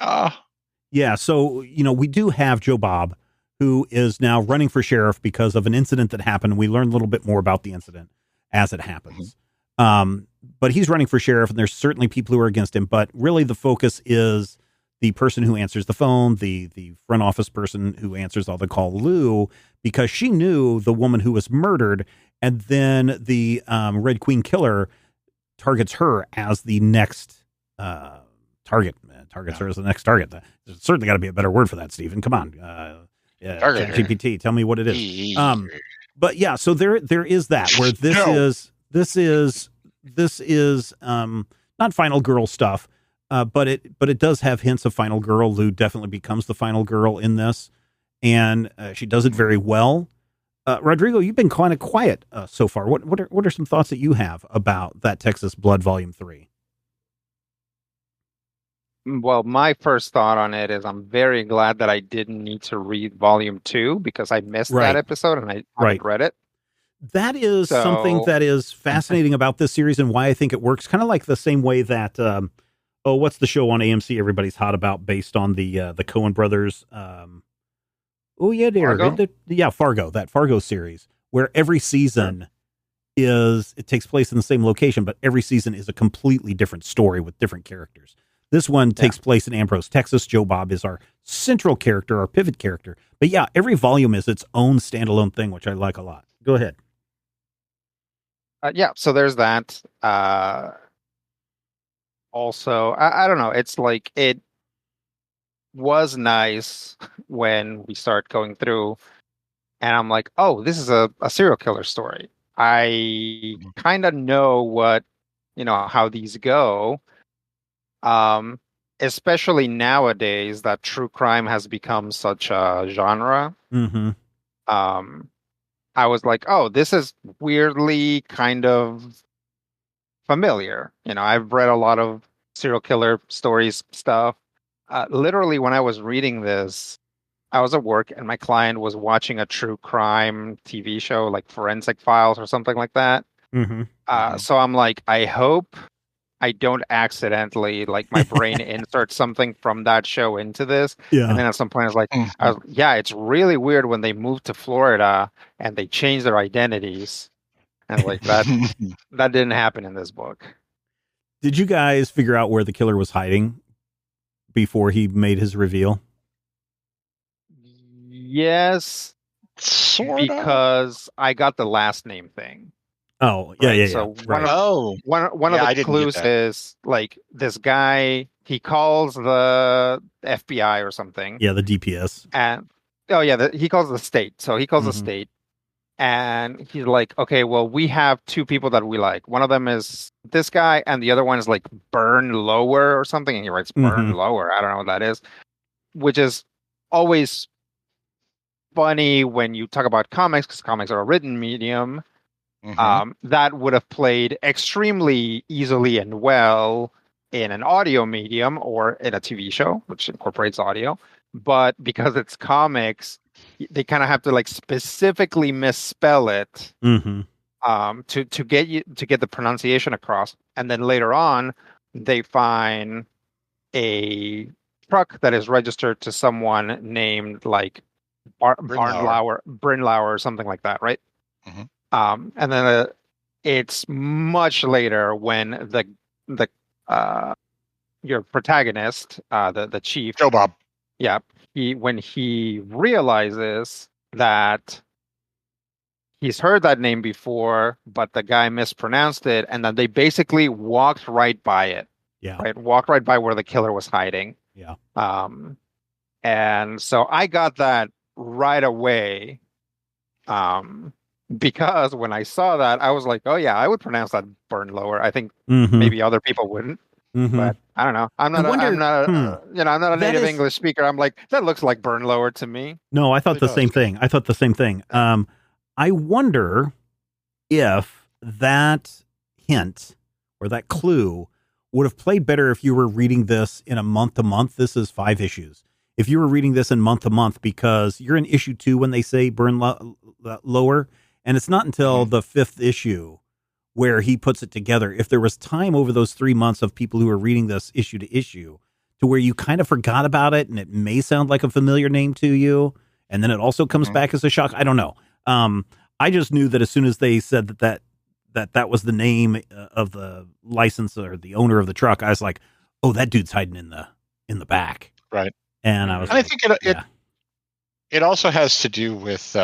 yeah, so we do have Joe Bob, who is now running for sheriff because of an incident that happened. We learned a little bit more about the incident as it happens. But he's running for sheriff, and there's certainly people who are against him. But really, the focus is the person who answers the phone, the front office person who answers all the call, Lou, because she knew the woman who was murdered, and then the Red Queen killer targets her as the next target. Targets her as the next target. There's certainly got to be a better word for that, Stephen. Come on, GPT, tell me what it is. But yeah, so there is that where this is not Final Girl stuff, but it does have hints of Final Girl. Lou definitely becomes the Final Girl in this, and she does it very well. Rodrigo, you've been kind of quiet so far. What are some thoughts that you have about that Texas Blood Volume 3? Well, my first thought on it is I'm very glad that I didn't need to read Volume 2 because I missed that episode and I haven't read it. That is something that is fascinating about this series and why I think it works. Kind of like the same way that, what's the show on AMC everybody's hot about based on the Coen brothers? Fargo, that Fargo series, where every season it takes place in the same location, but every season is a completely different story with different characters. This one takes place in Ambrose, Texas. Joe Bob is our central character, our pivot character. But yeah, every volume is its own standalone thing, which I like a lot. Go ahead. So there's that. Also, I don't know. It's like it was nice when we start going through and I'm like, oh, this is a serial killer story. I kind of know what, how these go. Especially nowadays that true crime has become such a genre. I was like, oh, this is weirdly kind of familiar. I've read a lot of serial killer stories stuff. Literally, when I was reading this, I was at work and my client was watching a true crime TV show like Forensic Files or something like that. So I'm like, I hope I don't accidentally, like, my brain insert something from that show into this. Yeah. And then at some point, I was like, it's really weird when they moved to Florida and they changed their identities. And like that didn't happen in this book. Did you guys figure out where the killer was hiding before he made his reveal? Yes. Sorta. Because I got the last name thing. Oh, yeah. So right. one of the clues is like this guy, he calls the FBI or something. Yeah, the DPS. And he calls the state. So he calls the state and he's like, okay, well, we have two people that we like. One of them is this guy and the other one is like Burn Lower or something. And he writes Burn Lower. I don't know what that is, which is always funny when you talk about comics because comics are a written medium. That would have played extremely easily and well in an audio medium or in a TV show, which incorporates audio. But because it's comics, they kind of have to like specifically misspell it to get the pronunciation across. And then later on, they find a truck that is registered to someone named like Brinlauer or something like that, right? And then it's much later when your protagonist, the chief, Joe Bob, when he realizes that he's heard that name before, but the guy mispronounced it, and then they basically walked right by it. Walked right by where the killer was hiding. And so I got that right away. Because when I saw that, I was like, "Oh yeah, I would pronounce that Burn Lower." I think maybe other people wouldn't, but I don't know. I'm not a native English speaker. I'm like, that looks like Burn Lower to me. No, I thought the same thing. I wonder if that hint or that clue would have played better if you were reading this in a month to month. This is 5 issues. if you were reading this in month to month, because you're in issue 2 when they say burn lower, and it's not until the 5th issue where he puts it together. If there was time over those 3 months of people who are reading this issue to issue to where you kind of forgot about it and it may sound like a familiar name to you, and then it also comes back as a shock, I don't know. I just knew that as soon as they said that was the name of the license or the owner of the truck, I was like, oh, that dude's hiding in the back. Right. And I was, and I think it also has to do with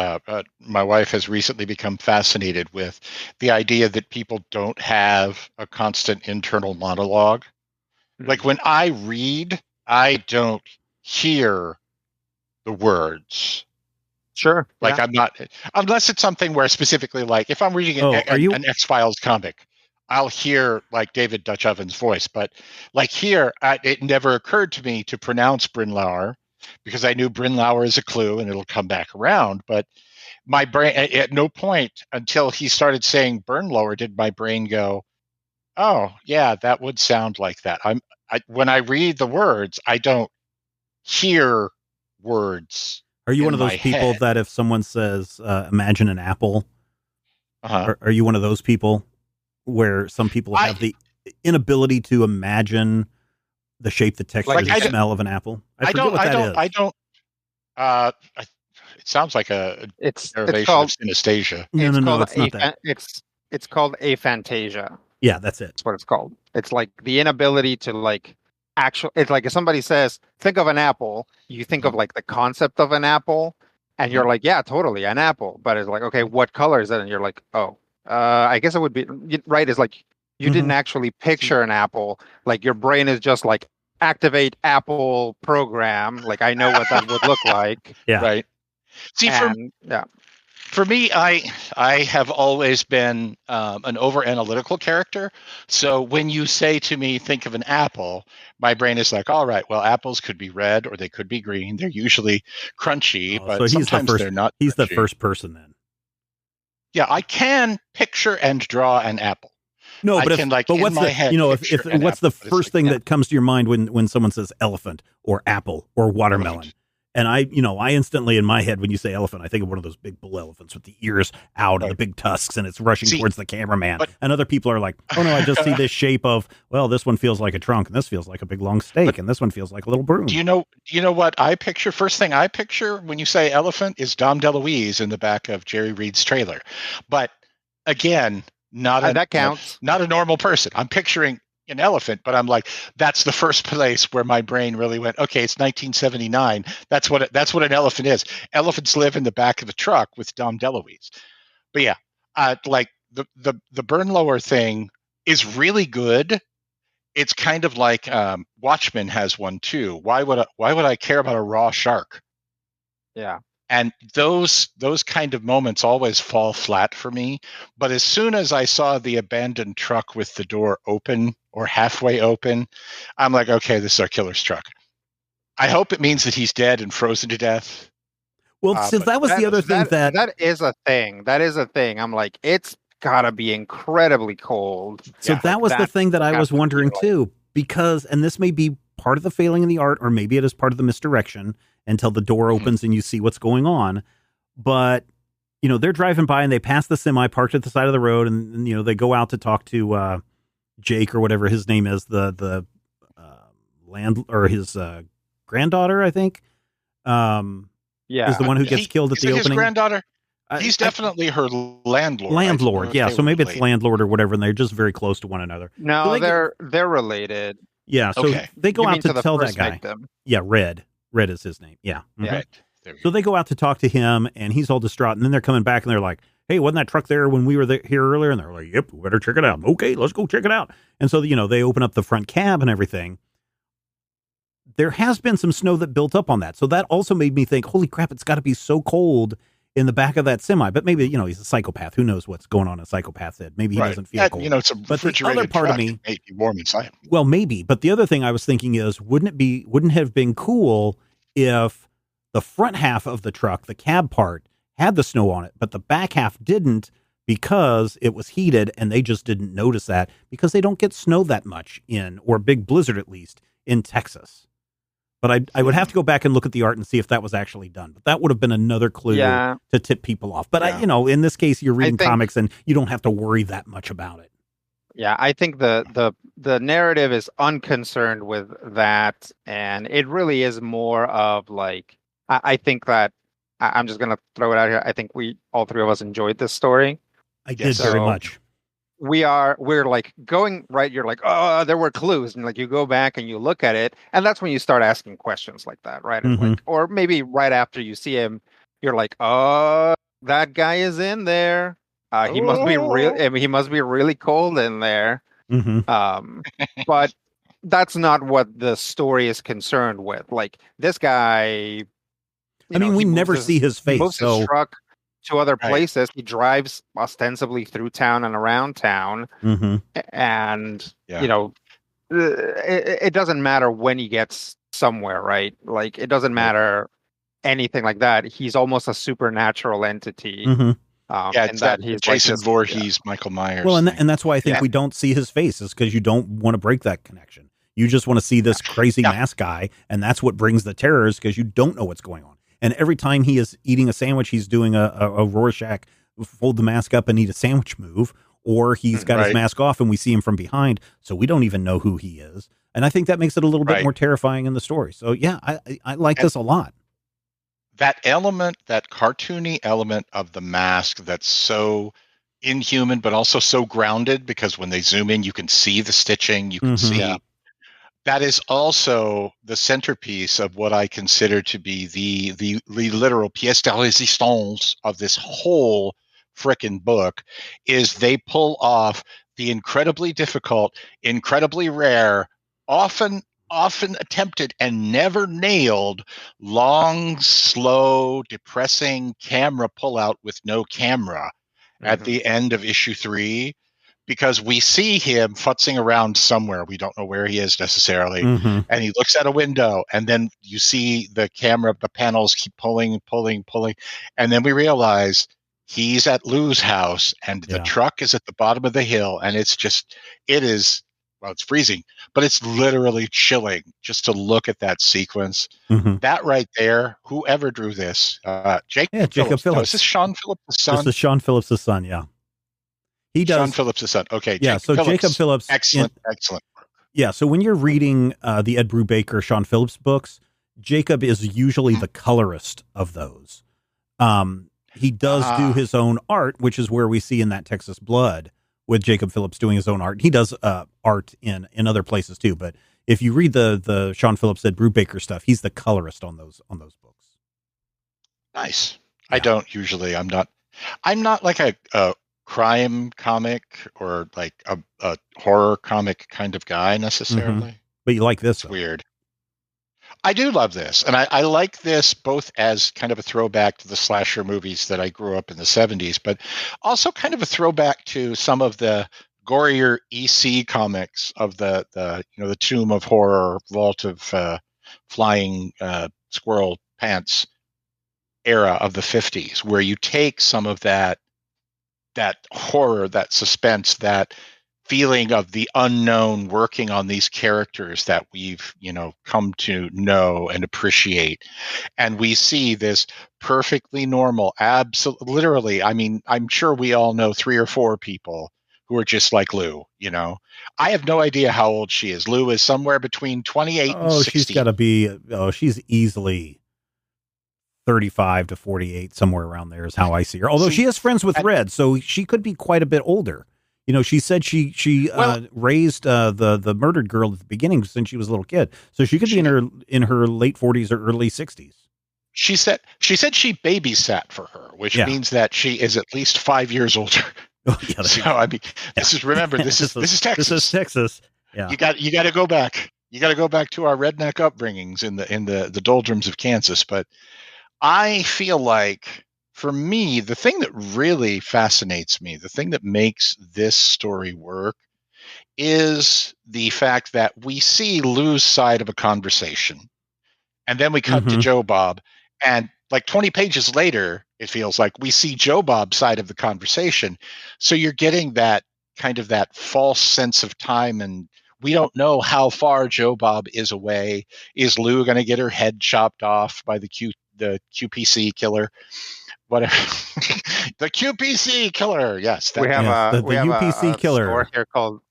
my wife has recently become fascinated with the idea that people don't have a constant internal monologue. Like when I read, I don't hear the words. Sure. Like I'm not, unless it's something where specifically, like if I'm reading an X-Files comic, I'll hear like David Dutch Oven's voice. But like here, it never occurred to me to pronounce Brynlauer because I knew Brynlauer is a clue and it'll come back around. But my brain, at no point until he started saying Burnlower did my brain go, oh yeah, that would sound like that. When I read the words, I don't hear words. Are you one of those people that if someone says, imagine an apple, are you one of those people where some people have the inability to imagine the shape, the texture, the smell of an apple? I forget what that is. I don't. It sounds like a derivation of synesthesia. No, it's not that. It's called aphantasia. Yeah, that's it. That's what it's called. It's like the inability to like it's like if somebody says, think of an apple, you think of like the concept of an apple, and you're like, yeah, totally, an apple. But it's like, okay, what color is it? And you're like, oh, I guess it would be right. It's like you didn't actually picture an apple. Like your brain is just like activate Apple program. Like I know what that would look like. Yeah. Right. See, for me, I have always been an over-analytical character. So when you say to me, think of an apple, my brain is like, all right, well, apples could be red or they could be green. They're usually crunchy, but so sometimes they're not. He's crunchy. The first person then. Yeah, I can picture and draw an apple. No, but what's my head, what's the first thing that comes to your mind when someone says elephant or apple or watermelon? Right. And I instantly in my head, when you say elephant, I think of one of those big bull elephants with the ears out and the big tusks, and it's rushing towards the cameraman. And other people are like, oh no, I just see this shape of, well, this one feels like a trunk, and this feels like a big long steak, and this one feels like a little broom. Do you know what I picture? First thing I picture when you say elephant is Dom DeLuise in the back of Jerry Reed's trailer. But again, that counts. Not a normal person. I'm picturing an elephant, but I'm like, that's the first place where my brain really went, okay, it's 1979. That's what an elephant is. Elephants live in the back of the truck with Dom DeLuise. But yeah, like the Burnlower thing is really good. It's kind of like Watchmen has one too. Why would I care about a raw shark? Yeah. And those kind of moments always fall flat for me. But as soon as I saw the abandoned truck with the door open or halfway open, I'm like, okay, this is our killer's truck. I hope it means that he's dead and frozen to death. Well, since that was the other thing that is a thing. That is a thing. I'm like, it's gotta be incredibly cold. So that was the thing that I was wondering too, because, and this may be part of the failing in the art, or maybe it is part of the misdirection until the door opens and you see what's going on. But, they're driving by and they pass the semi parked at the side of the road, and they go out to talk to Jake or whatever his name is, the land, or his granddaughter, I think. Is the one who gets killed at the opening. His granddaughter? He's definitely her landlord. Landlord, yeah. So maybe it's landlord or whatever, and they're just very close to one another. No, so they're related. Yeah, so they go out to tell that guy. Victim. Yeah, Red is his name. Yeah. Right. So they go out to talk to him, and he's all distraught. And then they're coming back, and they're like, hey, wasn't that truck there when we were here earlier? And they're like, yep, we better check it out. Okay, let's go check it out. And so, they open up the front cab and everything. There has been some snow that built up on that. So that also made me think, holy crap, it's got to be so cold in the back of that semi. But maybe, he's a psychopath. Who knows what's going on in a psychopath's head? Maybe he doesn't feel cold. It's a refrigerated truck. Of me, may be warm inside. Well, maybe. But the other thing I was thinking is, wouldn't it have been cool if the front half of the truck, the cab part, had the snow on it, but the back half didn't, because it was heated and they just didn't notice that, because they don't get snow that much or big blizzard at least, in Texas. But I would have to go back and look at the art and see if that was actually done. But that would have been another clue to tip people off. But in this case, you're reading comics and you don't have to worry that much about it. Yeah, I think the narrative is unconcerned with that, and it really is more of like I think that I'm just gonna throw it out here. I think all three of us enjoyed this story. I did very much. We're like going right. You're like, oh, there were clues, and like you go back and you look at it, and that's when you start asking questions like that, right? And like, or maybe right after you see him, you're like, oh, that guy is in there. He must be real. I mean, he must be really cold in there. But that's not what the story is concerned with. Like this guy. We never see his face. He moves his truck to other places. He drives ostensibly through town and around town, and it doesn't matter when he gets somewhere, right? Like it doesn't matter anything like that. He's almost a supernatural entity. It's that he's Jason Voorhees, Michael Myers. Well, and that's why I think we don't see his face, is because you don't want to break that connection. You just want to see this crazy mask guy, and that's what brings the terrors, because you don't know what's going on. And every time he is eating a sandwich, he's doing a Rorschach fold the mask up and eat a sandwich move, or he's got his mask off and we see him from behind, so we don't even know who he is. And I think that makes it a little bit more terrifying in the story. So yeah, I like this a lot. That element, that cartoony element of the mask that's so inhuman, but also so grounded, because when they zoom in, you can see the stitching, you can see. That is also the centerpiece of what I consider to be the literal pièce de résistance of this whole frickin' book, is they pull off the incredibly difficult, incredibly rare, often attempted and never nailed, long, slow, depressing camera pullout with no camera at the end of issue 3, because we see him futzing around somewhere. We don't know where he is necessarily. And he looks out a window, and then you see the camera, the panels keep pulling. And then we realize he's at Lou's house, and the truck is at the bottom of the hill. And it's freezing, but it's literally chilling just to look at that sequence. That right there, whoever drew this, Jacob Phillips. No, is this Sean Phillips' son? This is Sean Phillips' son, yeah. He does. Sean Phillips' son. Okay. Yeah, Jacob Phillips. Excellent work. Yeah, so when you're reading the Ed Brubaker, Sean Phillips books, Jacob is usually the colorist of those. He does do his own art, which is where we see in that Texas Blood with Jacob Phillips doing his own art. He does art in other places too, but if you read the Sean Phillips, Ed Brubaker stuff, he's the colorist on those books. Nice. Yeah. I don't usually. I'm not like a crime comic or like a horror comic kind of guy necessarily. But you like this? It's weird. I do love this, and I like this both as kind of a throwback to the slasher movies that I grew up in the 70s, but also kind of a throwback to some of the gorier EC comics of the Tomb of Horror, Vault of Flying Squirrel Pants era of the 50s, where you take some of that horror, that suspense, that feeling of the unknown working on these characters that we've, come to know and appreciate. And we see this perfectly normal, literally, I mean, I'm sure we all know 3 or 4 people who are just like Lou, I have no idea how old she is. Lou is somewhere between 28 and 60. She's got to be, she's easily 35 to 48, somewhere around there is how I see her. Although she is friends with Red, so she could be quite a bit older. She said she raised the murdered girl at the beginning since she was a little kid, so she could be in her late 40s or early 60s. She said she babysat for her, which means that she is at least 5 years older. So I mean, this is Texas. This is Texas. Yeah, you got to go back. You got to go back to our redneck upbringings in the doldrums of Kansas. But I feel like, for me, the thing that really fascinates me, the thing that makes this story work, is the fact that we see Lou's side of a conversation, and then we cut to Joe Bob, and like 20 pages later, it feels like we see Joe Bob's side of the conversation. So you're getting that kind of that false sense of time and We don't know how far Joe Bob is away. Is Lou going to get her head chopped off by the QPC killer? Whatever. The QPC killer. Yes. We have the we have UPC a killer. store here called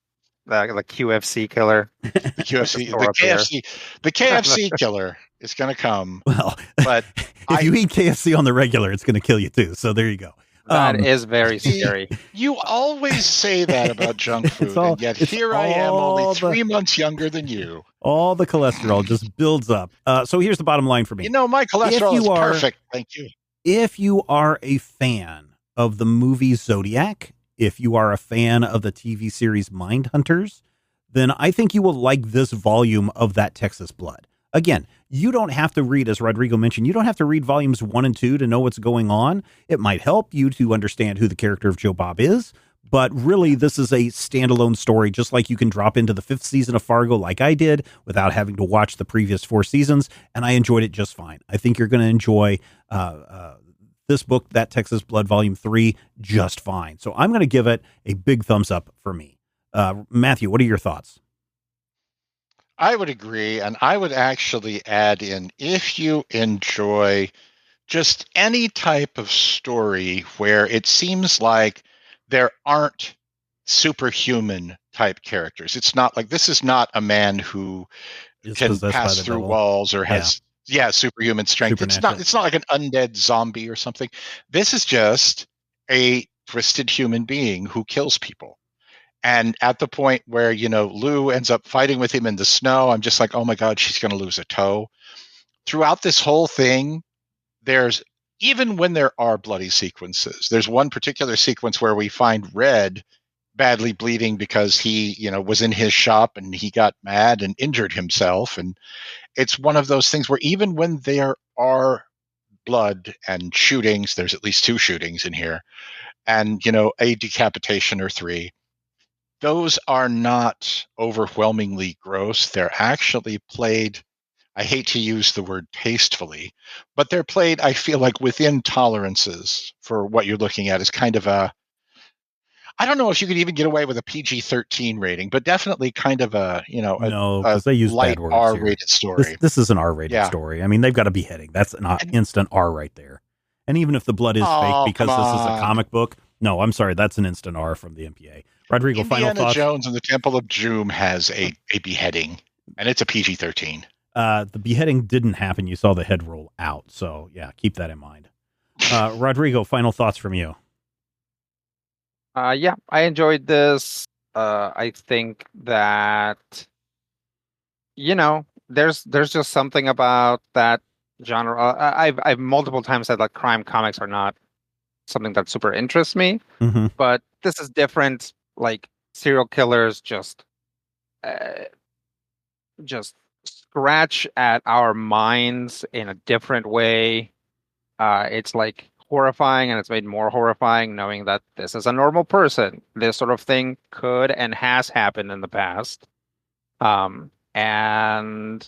the QFC killer. The QFC, the KFC killer is going to come. Well, but if you eat KFC on the regular, it's going to kill you too. So there you go. That is very scary. You always say that about junk food, and yet here I am, only 3 months younger than you. All the cholesterol just builds up. So here's the bottom line for me. You know, my cholesterol is perfect. Thank you. If you are a fan of the movie Zodiac, if you are a fan of the TV series Mindhunters, then I think you will like this volume of That Texas Blood. Again, you don't have to read, as Rodrigo mentioned, you don't have to read volumes 1 and 2 to know what's going on. It might help you to understand who the character of Joe Bob is, but really this is a standalone story, just like you can drop into the 5th season of Fargo like I did without having to watch the previous 4 seasons, and I enjoyed it just fine. I think you're going to enjoy this book, That Texas Blood Volume 3, just fine. So I'm going to give it a big thumbs up for me. Matthew, what are your thoughts? I would agree, and I would actually add in, if you enjoy just any type of story where it seems like there aren't superhuman type characters. It's not like, this is not a man who can pass through walls or has superhuman strength. It's not like an undead zombie or something. This is just a twisted human being who kills people. And at the point where, Lou ends up fighting with him in the snow, I'm just like, oh my God, she's going to lose a toe. Throughout this whole thing, even when there are bloody sequences, there's one particular sequence where we find Red badly bleeding because he, was in his shop and he got mad and injured himself. And it's one of those things where even when there are blood and shootings, there's at least 2 shootings in here, and, a decapitation or 3, those are not overwhelmingly gross. They're actually played, I hate to use the word tastefully, but they're played, I feel like, within tolerances for what you're looking at. Is kind of I don't know if you could even get away with a PG-13 rating, but definitely kind of a they use light bad words R-rated story. This is an R-rated story. I mean, they've got a beheading. That's an instant R right there. And even if the blood is fake because this is a comic book, no, I'm sorry, that's an instant R from the MPA. Rodrigo, final thoughts? Indiana Jones and the Temple of Doom has a beheading, and it's a PG-13. The beheading didn't happen. You saw the head roll out. So, yeah, keep that in mind. Rodrigo, final thoughts from you. Yeah, I enjoyed this. I think that, there's just something about that genre. I've multiple times said that crime comics are not something that super interests me, but this is different. Like, serial killers just scratch at our minds in a different way. It's like horrifying, and it's made more horrifying knowing that this is a normal person. This sort of thing could and has happened in the past. And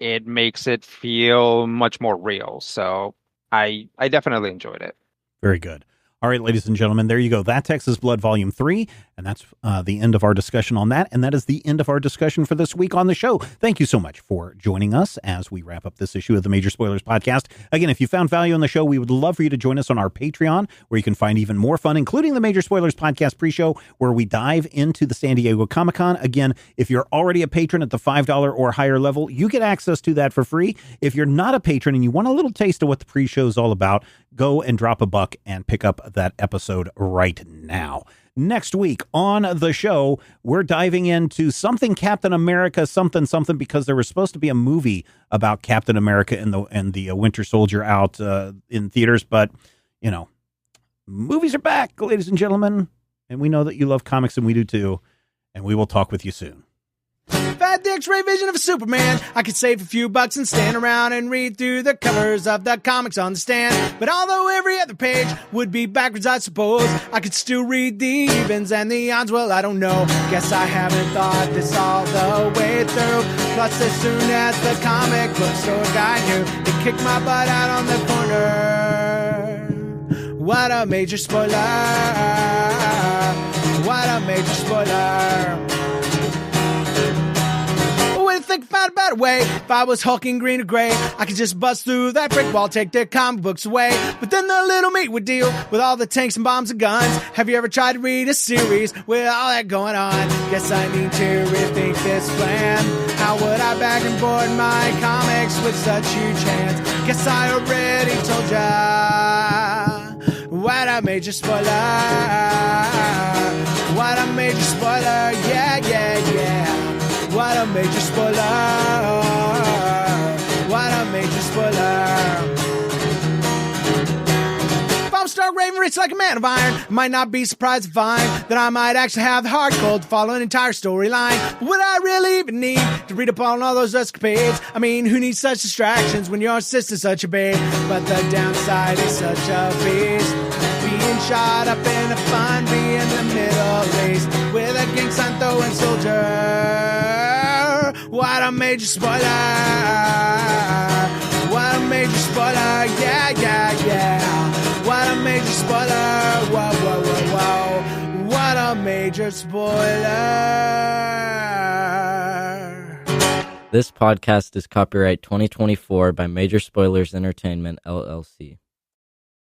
it makes it feel much more real. So I definitely enjoyed it. Very good. All right, ladies and gentlemen, there you go. That Texas Blood Volume 3, and that's the end of our discussion on that, and that is the end of our discussion for this week on the show. Thank you so much for joining us as we wrap up this issue of the Major Spoilers Podcast. Again, if you found value in the show, we would love for you to join us on our Patreon, where you can find even more fun, including the Major Spoilers Podcast pre-show, where we dive into the San Diego Comic-Con. Again, if you're already a patron at the $5 or higher level, you get access to that for free. If you're not a patron and you want a little taste of what the pre-show is all about, go and drop a buck and pick up that episode right now. Next week on the show, we're diving into something Captain America, something, because there was supposed to be a movie about Captain America and the Winter Soldier out in theaters. But, movies are back, ladies and gentlemen. And we know that you love comics, and we do too. And we will talk with you soon. If I had the X-ray vision of a Superman, I could save a few bucks and stand around and read through the covers of the comics on the stand. But although every other page would be backwards, I suppose I could still read the evens and the odds. Well, I don't know. Guess I haven't thought this all the way through. Plus, as soon as the comic book store guy knew, he kicked my butt out on the corner. What a major spoiler. What a major spoiler. better way. If I was hulking green or gray, I could just bust through that brick wall, take their comic books away. But then the little meat would deal with all the tanks and bombs and guns. Have you ever tried to read a series with all that going on? Guess I need to rethink this plan. How would I back and board my comics with such huge hands? Guess I already told ya what a major spoiler. What a major spoiler. Yeah, yeah, yeah. What a major spoiler. What a major spoiler. Stark Raven rich like a man of iron. I might not be surprised to find that I might actually have the hard code to follow an entire storyline. But would I really even need to read up on all those escapades? I mean, who needs such distractions when your sister's such a babe? But the downside is such a beast. Being shot up in a fun, being in the Middle East with a gang sign throwing soldier. What a major spoiler. What a major spoiler. Yeah, yeah, yeah. What a major spoiler. Whoa, whoa, whoa, whoa. What a major spoiler. This podcast is copyright 2024 by Major Spoilers Entertainment, LLC.